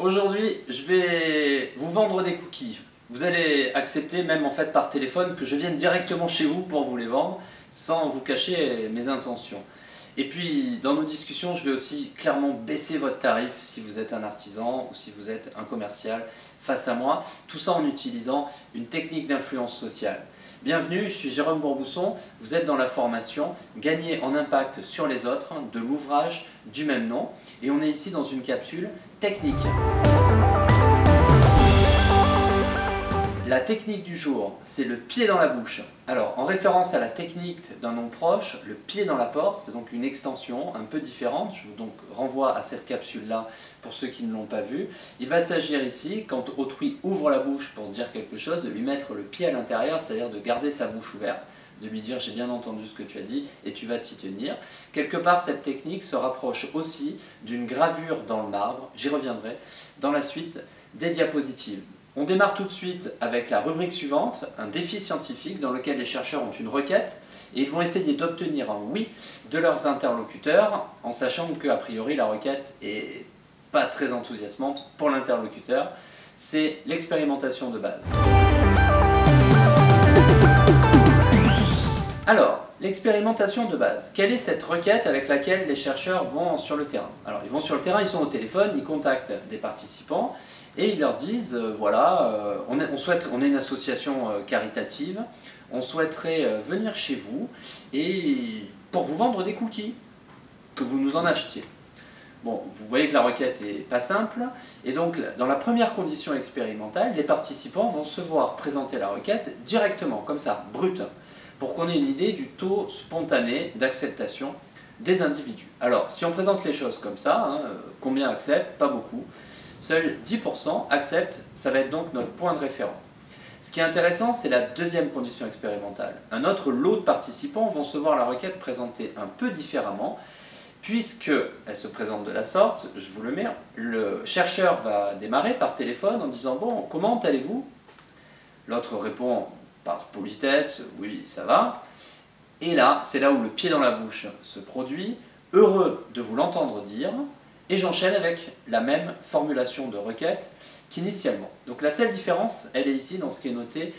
aujourd'hui, je vais vous vendre des cookies. Vous allez accepter, même en fait par téléphone, que je vienne directement chez vous pour vous les vendre, sans vous cacher mes intentions. Et puis, dans nos discussions, je vais aussi clairement baisser votre tarif si vous êtes un artisan ou si vous êtes un commercial face à moi. Tout ça en utilisant une technique d'influence sociale. Bienvenue, je suis Jérôme Bourbousson. Vous êtes dans la formation Gagner en impact sur les autres de l'ouvrage du même nom. Et on est ici dans une capsule technique. La technique du jour, c'est le pied dans la bouche. Alors, en référence à la technique d'un nom proche, le pied dans la porte, c'est donc une extension un peu différente. Je vous donc renvoie à cette capsule-là pour ceux qui ne l'ont pas vue. Il va s'agir ici, quand autrui ouvre la bouche pour dire quelque chose, de lui mettre le pied à l'intérieur, c'est-à-dire de garder sa bouche ouverte, de lui dire « j'ai bien entendu ce que tu as dit et tu vas t'y tenir ». Quelque part, cette technique se rapproche aussi d'une gravure dans le marbre, j'y reviendrai, dans la suite des diapositives. On démarre tout de suite avec la rubrique suivante, un défi scientifique dans lequel les chercheurs ont une requête et ils vont essayer d'obtenir un oui de leurs interlocuteurs en sachant qu'a priori la requête est pas très enthousiasmante pour l'interlocuteur. C'est l'expérimentation de base. Alors, l'expérimentation de base, quelle est cette requête avec laquelle les chercheurs vont sur le terrain? Alors, ils vont sur le terrain, ils sont au téléphone, ils contactent des participants et ils leur disent, voilà, on est une association caritative, on souhaiterait venir chez vous et pour vous vendre des cookies, que vous nous en achetiez. Bon, vous voyez que la requête n'est pas simple, et donc dans la première condition expérimentale, les participants vont se voir présenter la requête directement, comme ça, brute, pour qu'on ait une idée du taux spontané d'acceptation des individus. Alors, si on présente les choses comme ça, combien acceptent? Pas beaucoup. Seuls 10% acceptent, ça va être donc notre point de référence. Ce qui est intéressant, c'est la deuxième condition expérimentale. Un autre lot de participants vont se voir la requête présentée un peu différemment, puisqu'elle se présente de la sorte, je vous le mets, le chercheur va démarrer par téléphone en disant « Bon, comment allez-vous » L'autre répond par politesse « Oui, ça va ». Et là, c'est là où le pied dans la bouche se produit, heureux de vous l'entendre dire. Et j'enchaîne avec la même formulation de requête qu'initialement. Donc la seule différence, elle est ici dans ce qui est noté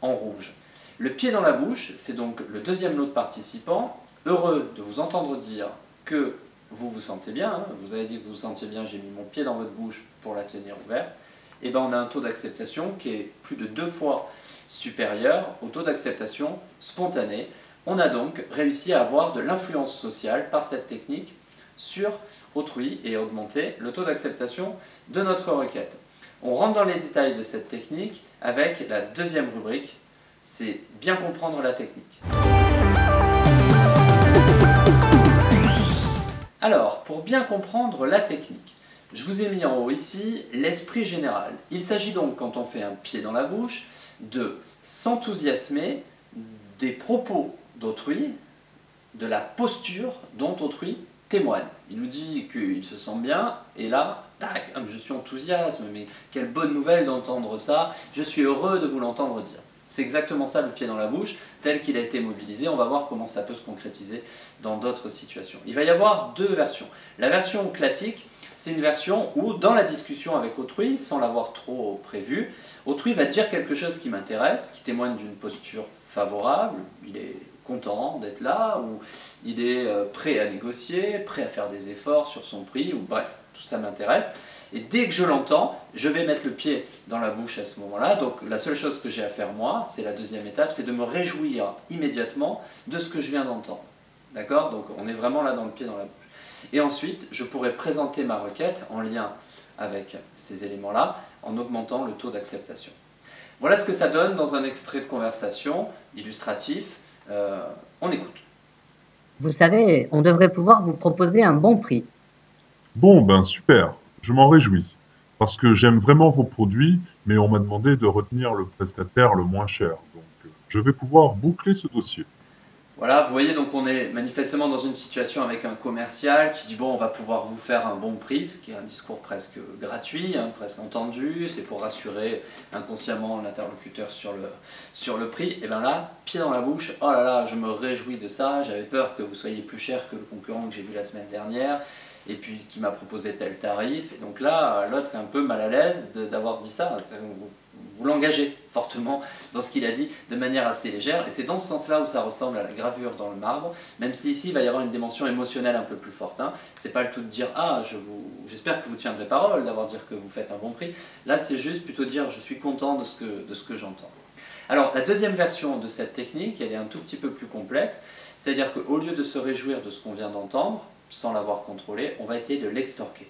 en rouge. Le pied dans la bouche, c'est donc le deuxième lot de participants, heureux de vous entendre dire que vous vous sentez bien, vous avez dit que vous vous sentiez bien, j'ai mis mon pied dans votre bouche pour la tenir ouverte, et bien on a un taux d'acceptation qui est plus de 2 fois supérieur au taux d'acceptation spontané. On a donc réussi à avoir de l'influence sociale par cette technique sur autrui et augmenter le taux d'acceptation de notre requête. On rentre dans les détails de cette technique avec la deuxième rubrique, c'est bien comprendre la technique. Alors, pour bien comprendre la technique, je vous ai mis en haut ici l'esprit général. Il s'agit donc, quand on fait un pied dans la bouche, de s'enthousiasmer des propos d'autrui, de la posture dont autrui témoigne. Il nous dit qu'il se sent bien, et là, tac, je suis enthousiaste, mais quelle bonne nouvelle d'entendre ça, je suis heureux de vous l'entendre dire. C'est exactement ça le pied dans la bouche, tel qu'il a été mobilisé. On va voir comment ça peut se concrétiser dans d'autres situations. Il va y avoir deux versions. La version classique, c'est une version où, dans la discussion avec autrui, sans l'avoir trop prévu, autrui va dire quelque chose qui m'intéresse, qui témoigne d'une posture favorable, il est content d'être là, ou il est prêt à négocier, prêt à faire des efforts sur son prix, ou bref, tout ça m'intéresse. Et dès que je l'entends, je vais mettre le pied dans la bouche à ce moment-là. Donc la seule chose que j'ai à faire moi, c'est la deuxième étape, c'est de me réjouir immédiatement de ce que je viens d'entendre. D'accord? Donc on est vraiment là dans le pied dans la bouche. Et ensuite, je pourrais présenter ma requête en lien avec ces éléments-là, en augmentant le taux d'acceptation. Voilà ce que ça donne dans un extrait de conversation illustratif. On écoute. Vous savez, on devrait pouvoir vous proposer un bon prix. Bon, ben super, je m'en réjouis. Parce que j'aime vraiment vos produits, mais on m'a demandé de retenir le prestataire le moins cher. Donc, je vais pouvoir boucler ce dossier. Voilà, vous voyez, donc on est manifestement dans une situation avec un commercial qui dit bon, on va pouvoir vous faire un bon prix, ce qui est un discours presque gratuit, hein, presque entendu, c'est pour rassurer inconsciemment l'interlocuteur sur le prix. Et bien là, pied dans la bouche, oh là là, je me réjouis de ça, j'avais peur que vous soyez plus cher que le concurrent que j'ai vu la semaine dernière, et puis qui m'a proposé tel tarif. Et donc là, l'autre est un peu mal à l'aise d'avoir dit ça. Vous l'engagez fortement dans ce qu'il a dit de manière assez légère. Et c'est dans ce sens-là où ça ressemble à la gravure dans le marbre, même si ici il va y avoir une dimension émotionnelle un peu plus forte. Hein. C'est pas le tout de dire ah, j'espère que vous tiendrez parole, d'avoir dire que vous faites un bon prix. Là, c'est juste plutôt dire je suis content de ce que j'entends. Alors, la deuxième version de cette technique, elle est un tout petit peu plus complexe, c'est-à-dire qu'au lieu de se réjouir de ce qu'on vient d'entendre, sans l'avoir contrôlé, on va essayer de l'extorquer.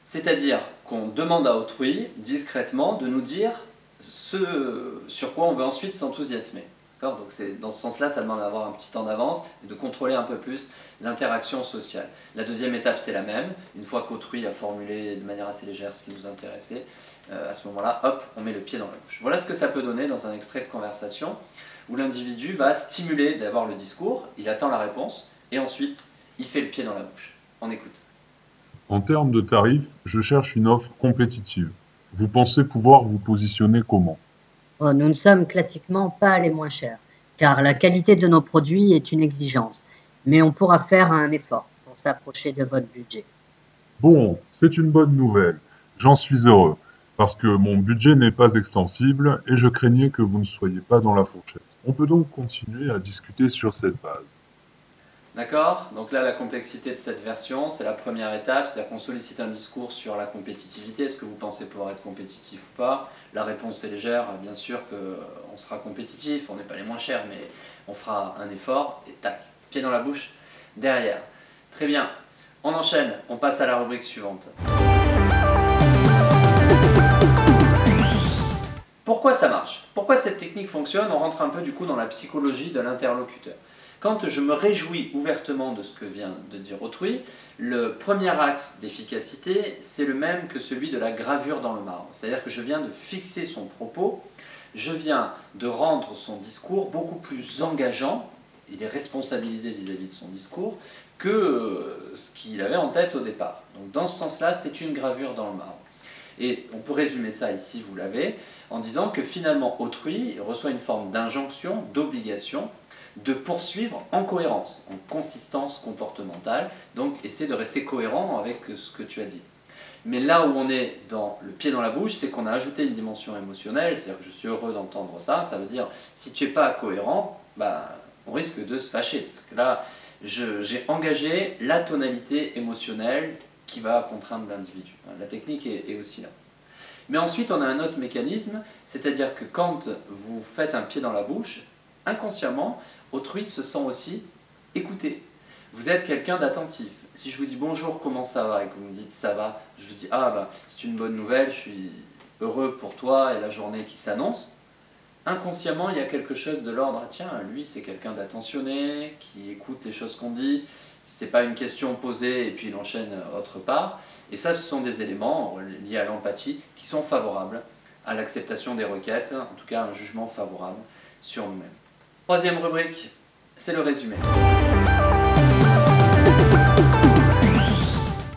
C'est-à-dire qu'on demande à autrui, discrètement, de nous dire ce sur quoi on veut ensuite s'enthousiasmer. Donc dans ce sens-là, ça demande d'avoir un petit temps d'avance et de contrôler un peu plus l'interaction sociale. La deuxième étape, c'est la même. Une fois qu'autrui a formulé de manière assez légère ce qui nous intéressait, à ce moment-là, hop, on met le pied dans la bouche. Voilà ce que ça peut donner dans un extrait de conversation où l'individu va stimuler d'abord le discours, il attend la réponse, et ensuite, il fait le pied dans la bouche. On écoute. En termes de tarifs, je cherche une offre compétitive. Vous pensez pouvoir vous positionner comment? Oh, nous ne sommes classiquement pas les moins chers, car la qualité de nos produits est une exigence, mais on pourra faire un effort pour s'approcher de votre budget. Bon, c'est une bonne nouvelle. J'en suis heureux, parce que mon budget n'est pas extensible et je craignais que vous ne soyez pas dans la fourchette. On peut donc continuer à discuter sur cette base. D'accord? Donc là, la complexité de cette version, c'est la première étape, c'est-à-dire qu'on sollicite un discours sur la compétitivité. Est-ce que vous pensez pouvoir être compétitif ou pas? La réponse est légère, bien sûr qu'on sera compétitif, on n'est pas les moins chers, mais on fera un effort, et tac, pied dans la bouche, derrière. Très bien, on enchaîne, on passe à la rubrique suivante. Pourquoi ça marche? Pourquoi cette technique fonctionne? On rentre un peu du coup dans la psychologie de l'interlocuteur. Quand je me réjouis ouvertement de ce que vient de dire autrui, le premier axe d'efficacité, c'est le même que celui de la gravure dans le marbre. C'est-à-dire que je viens de fixer son propos, je viens de rendre son discours beaucoup plus engageant, il est responsabilisé vis-à-vis de son discours, que ce qu'il avait en tête au départ. Donc dans ce sens-là, c'est une gravure dans le marbre. Et on peut résumer ça ici, vous l'avez, en disant que finalement autrui reçoit une forme d'injonction, d'obligation, de poursuivre en cohérence, en consistance comportementale, donc essaie de rester cohérent avec ce que tu as dit. Mais là où on est dans le pied dans la bouche, c'est qu'on a ajouté une dimension émotionnelle, c'est-à-dire que je suis heureux d'entendre ça, ça veut dire si tu n'es pas cohérent, bah, on risque de se fâcher. C'est-à-dire que là, j'ai engagé la tonalité émotionnelle qui va contraindre l'individu. La technique est aussi là. Mais ensuite, on a un autre mécanisme, c'est-à-dire que quand vous faites un pied dans la bouche, inconsciemment, autrui se sent aussi écouté. Vous êtes quelqu'un d'attentif. Si je vous dis bonjour, comment ça va, et que vous me dites ça va, je vous dis ah ben c'est une bonne nouvelle, je suis heureux pour toi et la journée qui s'annonce. Inconsciemment, il y a quelque chose de l'ordre, tiens, lui c'est quelqu'un d'attentionné, qui écoute les choses qu'on dit, c'est pas une question posée et puis il enchaîne autre part. Et ça, ce sont des éléments liés à l'empathie qui sont favorables à l'acceptation des requêtes, en tout cas un jugement favorable sur nous-mêmes. Troisième rubrique, c'est le résumé.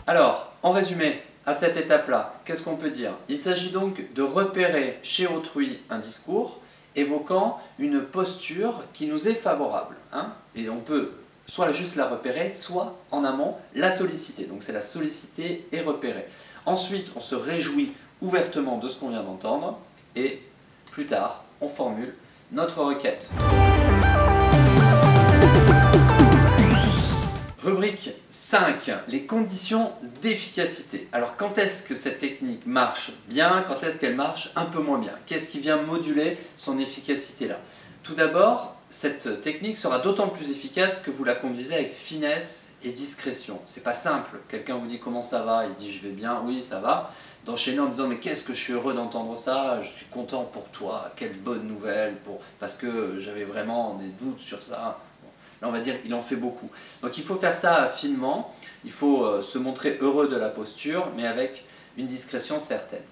Alors, en résumé, à cette étape-là, qu'est-ce qu'on peut dire? Il s'agit donc de repérer chez autrui un discours évoquant une posture qui nous est favorable. Hein, et on peut soit juste la repérer, soit en amont la solliciter. Donc c'est la solliciter et repérer. Ensuite, on se réjouit ouvertement de ce qu'on vient d'entendre et plus tard, on formule notre requête. Rubrique 5, les conditions d'efficacité. Alors quand est-ce que cette technique marche bien, quand est-ce qu'elle marche un peu moins bien? Qu'est-ce qui vient moduler son efficacité là? Tout d'abord, cette technique sera d'autant plus efficace que vous la conduisez avec finesse et discrétion. C'est pas simple, quelqu'un vous dit comment ça va, il dit je vais bien, oui ça va, d'enchaîner en disant mais qu'est-ce que je suis heureux d'entendre ça, je suis content pour toi, quelle bonne nouvelle, parce que j'avais vraiment des doutes sur ça. Là, on va dire il en fait beaucoup. Donc il faut faire ça finement, il faut se montrer heureux de la posture, mais avec une discrétion certaine.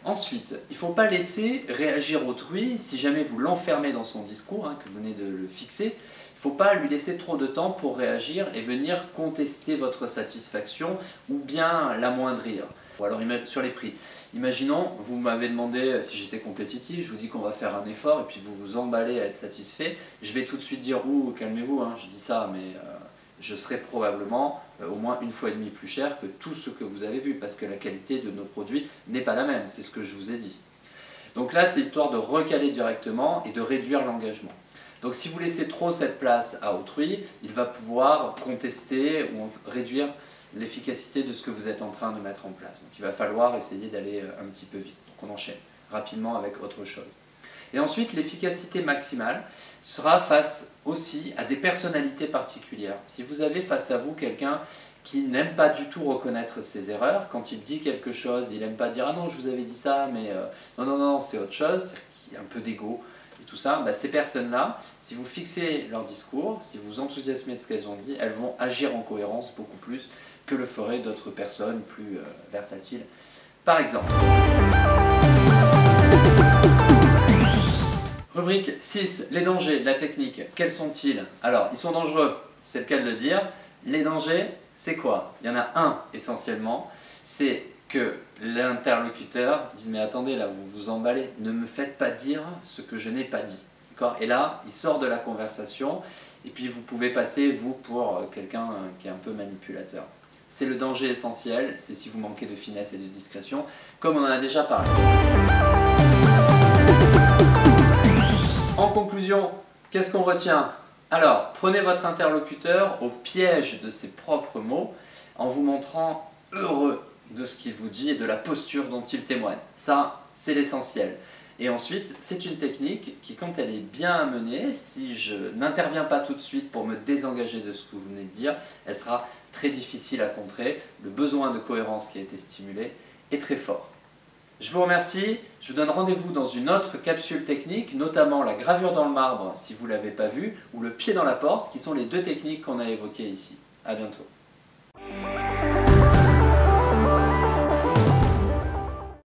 Ensuite, il ne faut pas laisser réagir autrui si jamais vous l'enfermez dans son discours, hein, que vous venez de le fixer. Il ne faut pas lui laisser trop de temps pour réagir et venir contester votre satisfaction ou bien l'amoindrir. Ou alors sur les prix. Imaginons, vous m'avez demandé si j'étais compétitif, je vous dis qu'on va faire un effort et puis vous vous emballez à être satisfait. Je vais tout de suite dire, ouh, calmez-vous, hein, je dis ça, mais je serai probablement au moins 1,5 fois plus cher que tout ce que vous avez vu, parce que la qualité de nos produits n'est pas la même, c'est ce que je vous ai dit. Donc là, c'est histoire de recaler directement et de réduire l'engagement. Donc si vous laissez trop cette place à autrui, il va pouvoir contester ou réduire l'efficacité de ce que vous êtes en train de mettre en place. Donc il va falloir essayer d'aller un petit peu vite. Donc on enchaîne rapidement avec autre chose. Et ensuite, l'efficacité maximale sera face aussi à des personnalités particulières. Si vous avez face à vous quelqu'un qui n'aime pas du tout reconnaître ses erreurs, quand il dit quelque chose, il n'aime pas dire « Ah non, je vous avais dit ça, mais non, non, non, c'est autre chose », c'est-à-dire qu'il y a un peu d'ego et tout ça, bah, ces personnes-là, si vous fixez leur discours, si vous enthousiasmez de ce qu'elles ont dit, elles vont agir en cohérence beaucoup plus que le feraient d'autres personnes plus versatiles, par exemple. Rubrique 6, les dangers de la technique. Quels sont-ils? Alors, ils sont dangereux, c'est le cas de le dire. Les dangers, c'est quoi? Il y en a un essentiellement, c'est que l'interlocuteur dise « Mais attendez, là, vous vous emballez, ne me faites pas dire ce que je n'ai pas dit. » Et là, il sort de la conversation, et puis vous pouvez passer, vous, pour quelqu'un qui est un peu manipulateur. C'est le danger essentiel, c'est si vous manquez de finesse et de discrétion, comme on en a déjà parlé. En conclusion, qu'est-ce qu'on retient? Alors, prenez votre interlocuteur au piège de ses propres mots en vous montrant heureux de ce qu'il vous dit et de la posture dont il témoigne. Ça, c'est l'essentiel. Et ensuite, c'est une technique qui, quand elle est bien menée, si je n'interviens pas tout de suite pour me désengager de ce que vous venez de dire, elle sera très difficile à contrer. Le besoin de cohérence qui a été stimulé est très fort. Je vous remercie, je vous donne rendez-vous dans une autre capsule technique, notamment la gravure dans le marbre si vous ne l'avez pas vue, ou le pied dans la porte, qui sont les deux techniques qu'on a évoquées ici. À bientôt.